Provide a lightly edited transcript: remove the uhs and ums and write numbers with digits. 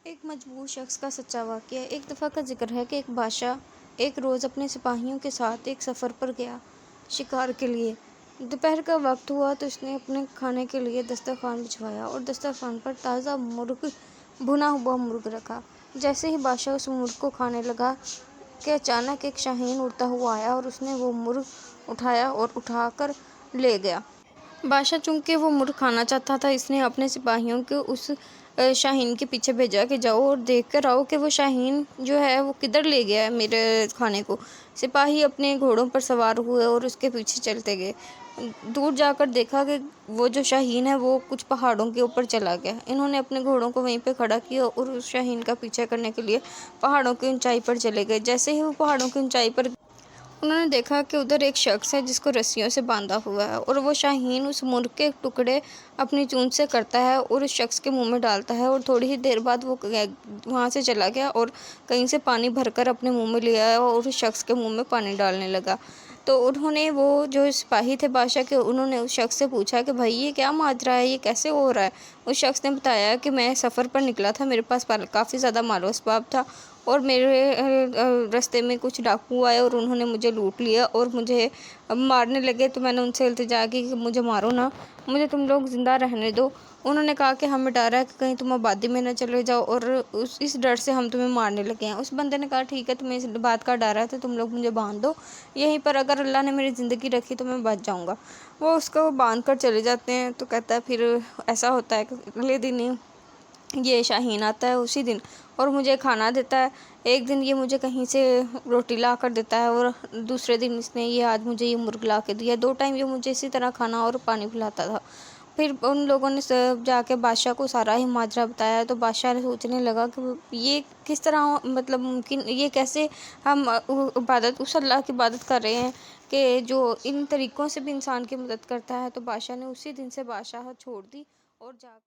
ایک مجبور شخص کا سچا واقعہ۔ ایک دفعہ کا ذکر ہے کہ ایک بادشاہ ایک روز اپنے سپاہیوں کے ساتھ ایک سفر پر گیا شکار کے لیے۔ دوپہر کا وقت ہوا تو اس نے اپنے کھانے کے لیے دسترخوان بچھایا اور دسترخوان پر تازہ مرغ، بھنا ہوا مرغ رکھا۔ جیسے ہی بادشاہ اس مرغ کو کھانے لگا کہ اچانک ایک شاہین اڑتا ہوا آیا اور اس نے وہ مرغ اٹھایا اور اٹھا کر لے گیا۔ بادشاہ چونکہ وہ مرغ کھانا چاہتا تھا، اس نے اپنے سپاہیوں کو اس شاہین کے پیچھے بھیجا کہ جاؤ اور دیکھ کر آؤ کہ وہ شاہین جو ہے وہ کدھر لے گیا ہے میرے کھانے کو۔ سپاہی اپنے گھوڑوں پر سوار ہوئے اور اس کے پیچھے چلتے گئے۔ دور جا کر دیکھا کہ وہ جو شاہین ہے وہ کچھ پہاڑوں کے اوپر چلا گیا۔ انہوں نے اپنے گھوڑوں کو وہیں پہ کھڑا کیا اور اس شاہین کا پیچھا کرنے کے لیے پہاڑوں کی اونچائی پر چلے گئے۔ جیسے ہی وہ پہاڑوں کی اونچائی پر انہوں نے دیکھا کہ ادھر ایک شخص ہے جس کو رسیوں سے باندھا ہوا ہے، اور وہ شاہین اس مرغ کے ٹکڑے اپنی چونچ سے کرتا ہے اور اس شخص کے منہ میں ڈالتا ہے، اور تھوڑی ہی دیر بعد وہ وہاں سے چلا گیا اور کہیں سے پانی بھر کر اپنے منہ میں لے آیا اور اس شخص کے منہ میں پانی ڈالنے لگا۔ تو انہوں نے، وہ جو سپاہی تھے بادشاہ کے، انہوں نے اس شخص سے پوچھا کہ بھائی یہ کیا ماجرا ہے، یہ کیسے ہو رہا ہے؟ اس شخص نے بتایا کہ میں سفر پر نکلا تھا، میرے پاس کافی زیادہ مال و اسباب تھا، اور میرے راستے میں کچھ ڈاکو آئے اور انہوں نے مجھے لوٹ لیا اور مجھے مارنے لگے، تو میں نے ان سے التجا کی کہ مجھے مارو نہ، مجھے تم لوگ زندہ رہنے دو۔ انہوں نے کہا کہ ہمیں ڈر ہے کہ کہیں تم آبادی میں نہ چلے جاؤ، اور اس ڈر سے ہم تمہیں مارنے لگے ہیں۔ اس بندے نے کہا ٹھیک ہے، تمہیں اس بات کا ڈر ہے تو تم لوگ مجھے باندھ دو یہیں پر، اگر اللہ نے میری زندگی رکھی تو میں بچ جاؤں گا۔ وہ اس کو باندھ کر چلے جاتے ہیں۔ تو کہتا ہے پھر ایسا ہوتا ہے کہ اگلے دن ہی یہ شاہین آتا ہے اسی دن اور مجھے کھانا دیتا ہے۔ ایک دن یہ مجھے کہیں سے روٹی لا کر دیتا ہے اور دوسرے دن اس نے یہ آج مجھے یہ مرغ لا کے دیا۔ 2 ٹائم یہ مجھے اسی طرح کھانا اور پانی پلاتا تھا۔ پھر ان لوگوں نے جا کے بادشاہ کو سارا ہی ماجرا بتایا، تو بادشاہ نے سوچنے لگا کہ یہ کس طرح مطلب ممکن، یہ کیسے ہم عبادت، اس اللہ کی عبادت کر رہے ہیں کہ جو ان طریقوں سے بھی انسان کی مدد کرتا ہے۔ تو بادشاہ نے اسی دن سے بادشاہت چھوڑ دی اور جا